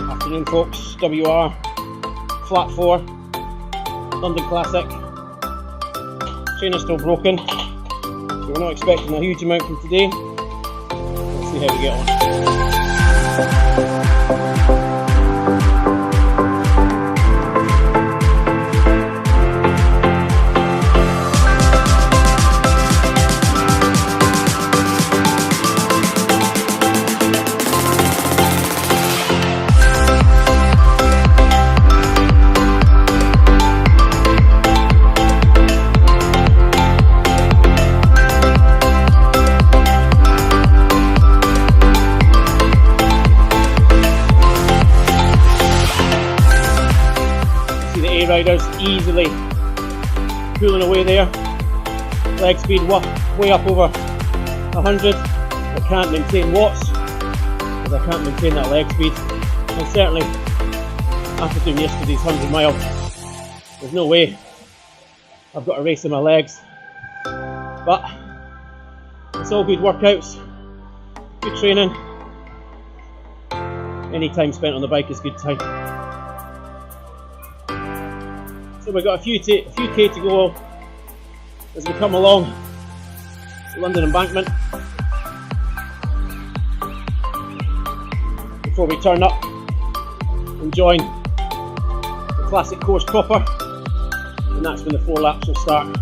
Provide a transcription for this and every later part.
Afternoon folks, WBR, flat 4, London Classic. Trainer's still broken, so we're not expecting a huge amount from today. Let's see how we get on. Riders easily pulling away there, leg speed way up over 100. I can't maintain watts because I can't maintain that leg speed, and certainly after doing yesterday's 100 mile, there's no way I've got a race in my legs. But it's all good workouts, good training. Any time spent on the bike is good time. So we've got a few K to go as we come along the London Embankment before we turn up and join the Classic course proper, and that's when the 4 laps will start.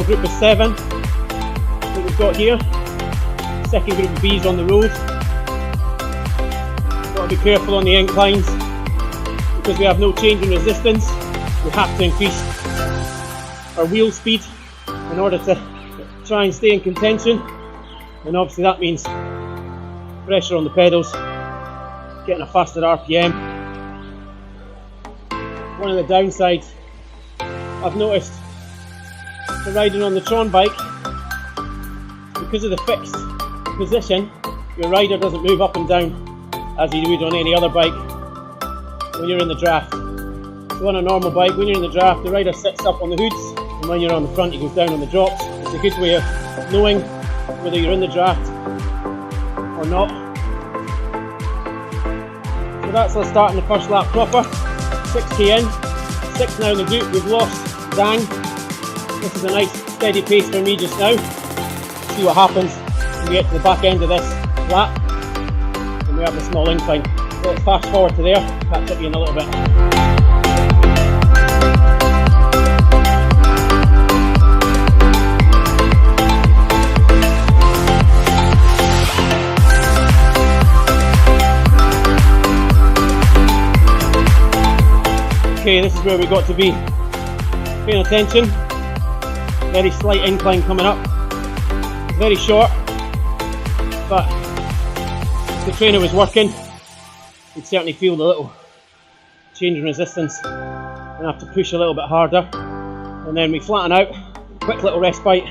Group of 7 that we've got here. Second group of B's on the road. Got to be careful on the inclines because we have no change in resistance. We have to increase our wheel speed in order to try and stay in contention, and obviously that means pressure on the pedals, getting a faster RPM. One of the downsides I've noticed for riding on the Tron bike, because of the fixed position, your rider doesn't move up and down as you would on any other bike when you're in the draft. So on a normal bike, when you're in the draft, the rider sits up on the hoods, and when you're on the front, he goes down on the drops. It's a good way of knowing whether you're in the draft or not. So that's us starting the first lap proper. 6k in, 6 now in the group. We've lost Zhang. This is a nice steady pace for me just now. See what happens when we get to the back end of this lap and we have a small incline. So let's fast forward to there, catch up with you in a little bit. Okay, this is where we got to be paying attention. Very slight incline coming up, very short, but if the trainer was working, you'd certainly feel the little change in resistance and have to push a little bit harder. And then we flatten out, quick little respite,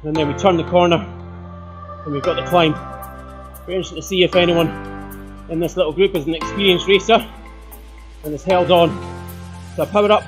and then we turn the corner and we've got the climb. Very interesting to see if anyone in this little group is an experienced racer and has held on to a power up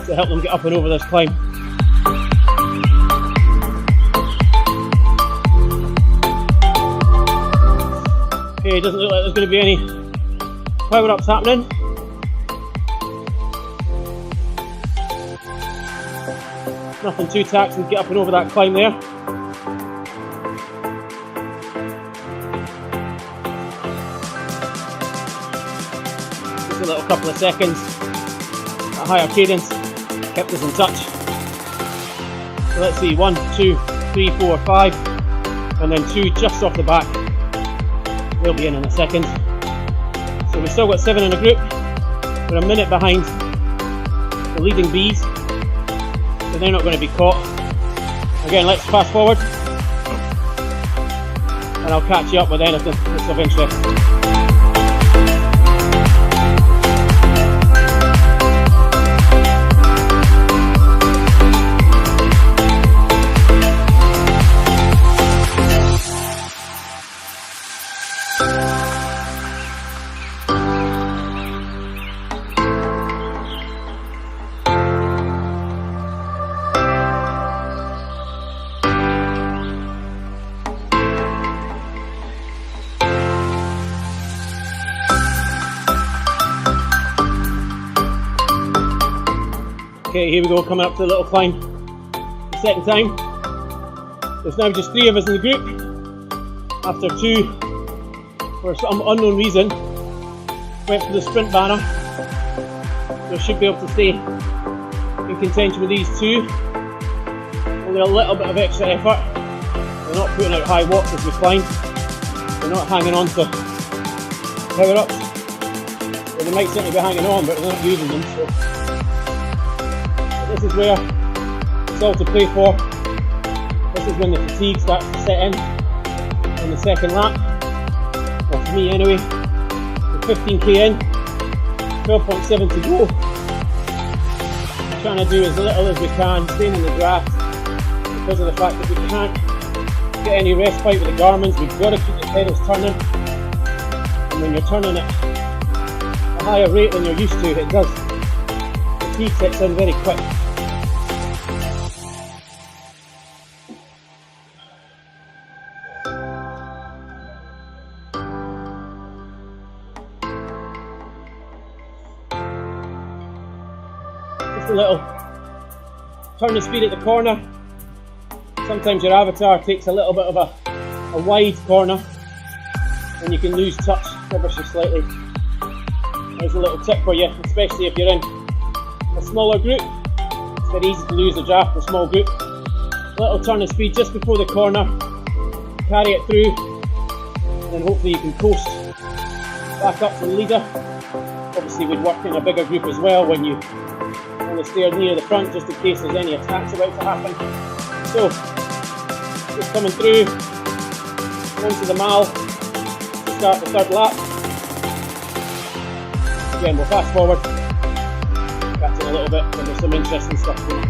to help them get up and over this climb. Okay, it doesn't look like there's going to be any power ups happening. Nothing too taxing to get up and over that climb there. Just a little couple of seconds at a higher cadence kept us in touch. So let's see, 1, 2, 3, 4, 5, and then 2 just off the back. They'll be in a second. So we've still got 7 in a group. We're a minute behind the leading bees, so they're not going to be caught. Again, let's fast forward, and I'll catch you up with anything that's of interest. Okay, here we go, coming up to the little climb the second time. There's now just 3 of us in the group. After 2, for some unknown reason, went for the sprint banner. So should be able to stay in contention with these 2. Only a little bit of extra effort. We're not putting out high watts as we climb. We're not hanging on to power-ups. Well, they might certainly be hanging on, but we're not using them. So this is where it's all to play for. This is when the fatigue starts to set in on the second lap. Well, for me anyway, we're 15k in, 12.7 to go. We're trying to do as little as we can, staying in the draft, because of the fact that we can't get any respite with the Garmins. We've got to keep the pedals turning, and when you're turning at a higher rate than you're used to, it does. Fatigue sets in very quick. Just a little turn the speed at the corner. Sometimes your avatar takes a little bit of a wide corner and you can lose touch ever so slightly. There's a little tip for you, especially if you're in a smaller group. It's very easy to lose the draft in a small group. A little turn of speed just before the corner, carry it through, and then hopefully you can coast back up to the leader. Obviously we'd work in a bigger group as well when you want to stay near the front, just in case there's any attacks about to happen. So, just coming through, onto the mile to start the third lap. Again, we'll fast forward, catch in a little bit, and there's some interesting stuff going on.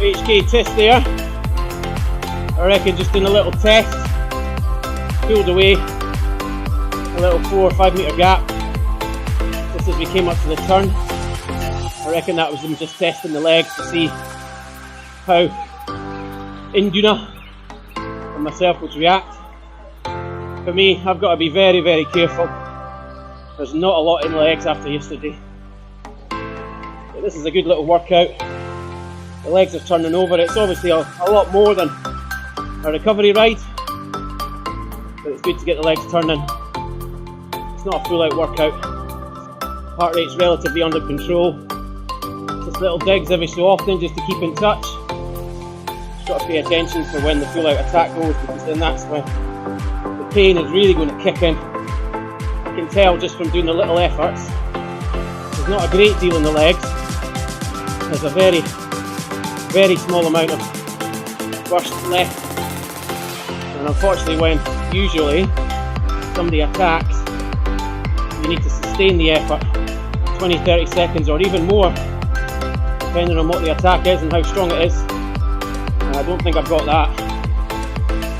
HK test there. I reckon just in a little test, pulled away a little 4 or 5 metre gap just as we came up to the turn. I reckon that was them just testing the legs to see how Induna and myself would react. For me, I've got to be very, very careful. There's not a lot in legs after yesterday. But this is a good little workout. The legs are turning over. It's obviously a lot more than a recovery ride, but it's good to get the legs turning. It's not a full out workout. Heart rate's relatively under control. Just little digs every so often just to keep in touch. Just got to pay attention for when the full out attack goes, because then that's when the pain is really going to kick in. I can tell just from doing the little efforts. There's not a great deal in the legs. There's a very small amount of burst left, and unfortunately when usually somebody attacks, you need to sustain the effort 20-30 seconds or even more, depending on what the attack is and how strong it is. And I don't think I've got that.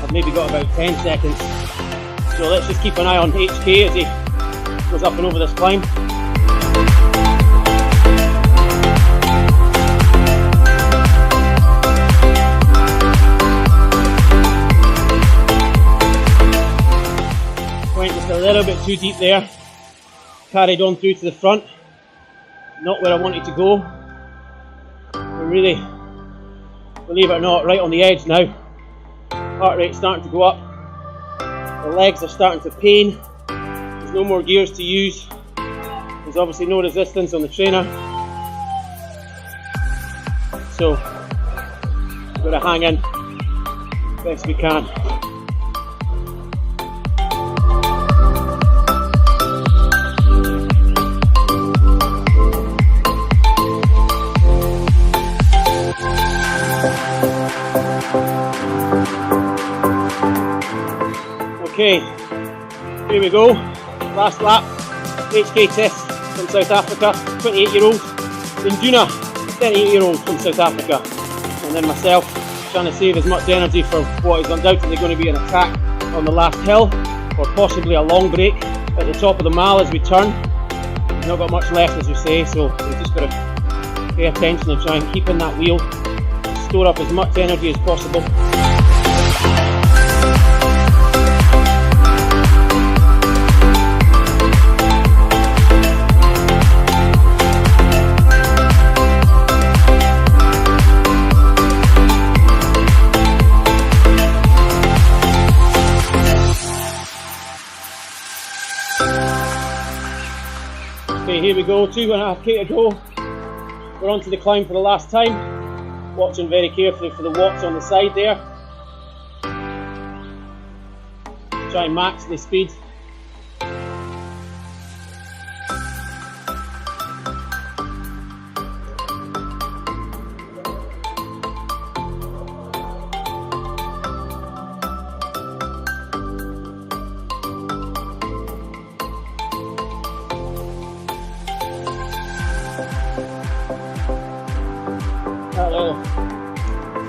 I've maybe got about 10 seconds. So let's just keep an eye on HK as he goes up and over this climb. Went just a little bit too deep there. carried on through to the front. Not where I wanted to go. We're really, believe it or not, right on the edge now. Heart rate's starting to go up. The legs are starting to pain. There's no more gears to use. There's obviously no resistance on the trainer. So, we've got to hang in best we can. Okay, here we go. Last lap. HK test from South Africa. 28-year-old. Induna, 38-year-old from South Africa. And then myself, trying to save as much energy for what is undoubtedly going to be an attack on the last hill, or possibly a long break at the top of the mile as we turn. We've not got much left, as we say, so we've just got to pay attention and try and keep in that wheel, store up as much energy as possible. Okay, here we go, 2.5k to go. We're on to the climb for the last time. Watching very carefully for the watts on the side there. Try and max the speed.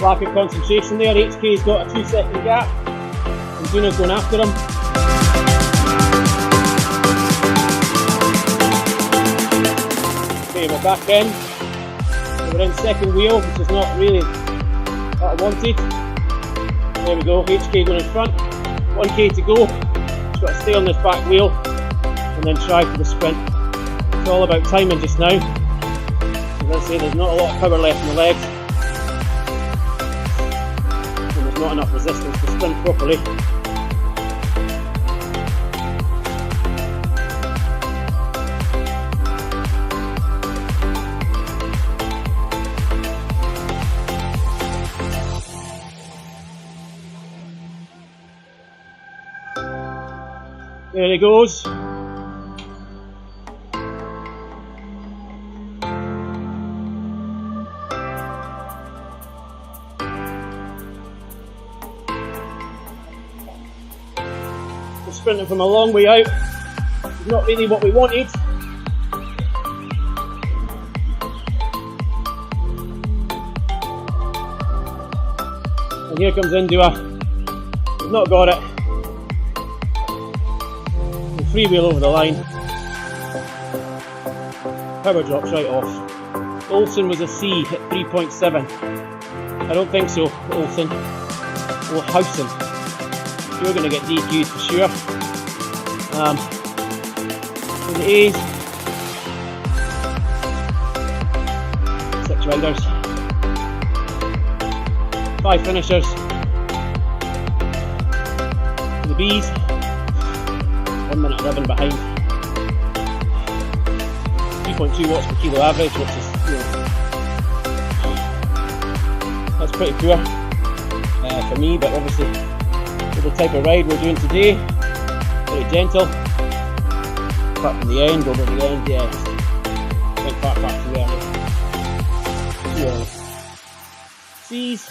Lack of concentration there. HK's got a 2-second gap and Duna's going after him. Okay, we're back in. We're in second wheel, which is not really what I wanted. There we go, HK going in front. 1k to go. Just got to stay on this back wheel and then try for the sprint. It's all about timing just now. As I say, there's not a lot of power left in the legs. Not enough resistance to sprint properly. There he goes. Sprinting from a long way out, it's not really what we wanted. And here comes Indua. We've not got it. The freewheel over the line. Power drops right off. Olsen was a C at 3.7. I don't think so, Olsen. Or Housen. You're going to get DQ'd for sure. For the A's, 6 riders, 5 finishers. For the B's, 1 minute 11 behind. 3.2 watts per kilo average, which is, that's pretty poor for me, but obviously the type of ride we're doing today, very gentle. Apart from the end, over the end, yeah, went far too early. Too early. C's,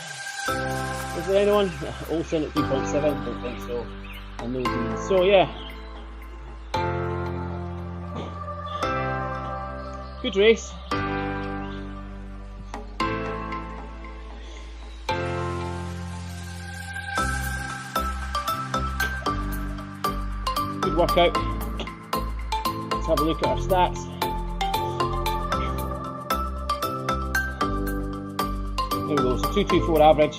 is there anyone? Olsen at 3.7, don't think so. And no D's. So yeah, good race. Good workout. Let's have a look at our stats. There we go, so 224 average.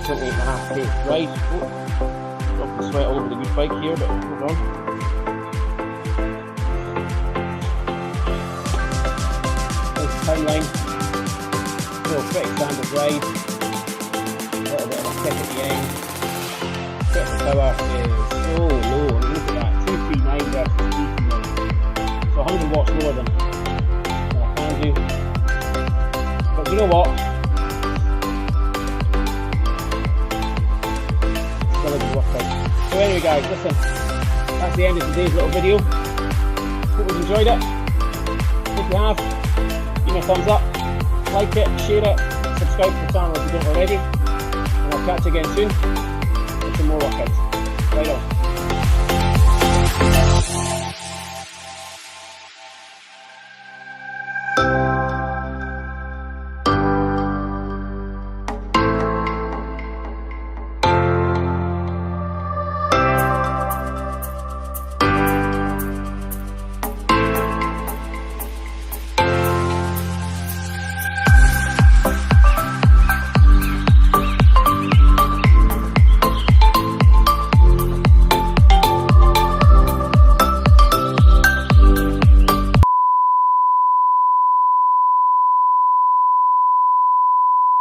28.5k ride. Drop the sweat all over the good bike here, but hold on. There's the timeline. So pretty standard ride. A little bit of a kick at the end. Critical power is so low. I mean, look at that. 239 versus 339. So 100 watts lower than I can do. But you know what? Still a good workout. So anyway guys, listen. That's the end of today's little video. Hope you've enjoyed it. If you have, give me a thumbs up. Like it, share it, subscribe to the channel if you don't already. And I'll catch you again soon with some more workouts. Right on.